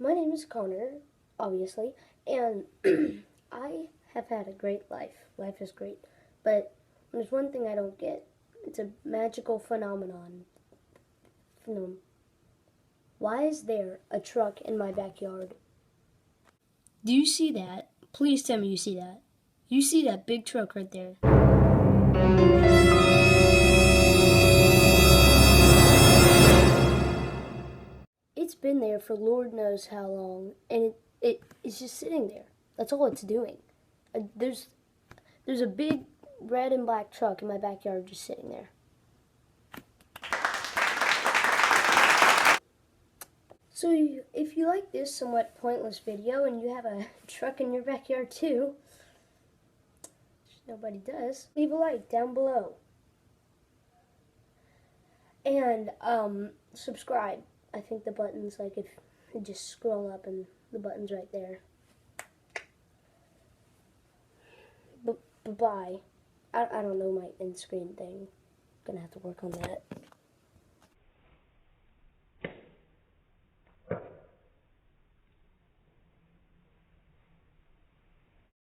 My name is Connor, obviously, and I have had a great life. Life is great. But there's one thing I don't get. It's a magical phenomenon. Why is there a truck in my backyard? Do you see that? Please tell me you see that. You see that big truck right there? It's been there for Lord knows how long, and it's just sitting there. That's all it's doing. There's a big red and black truck in my backyard just sitting there. So if you like this somewhat pointless video and you have a truck in your backyard too, which nobody does, leave a like down below. And subscribe. I think the button's like if you just scroll up and the button's right there. Bye. I don't know my end screen thing. Gonna have to work on that.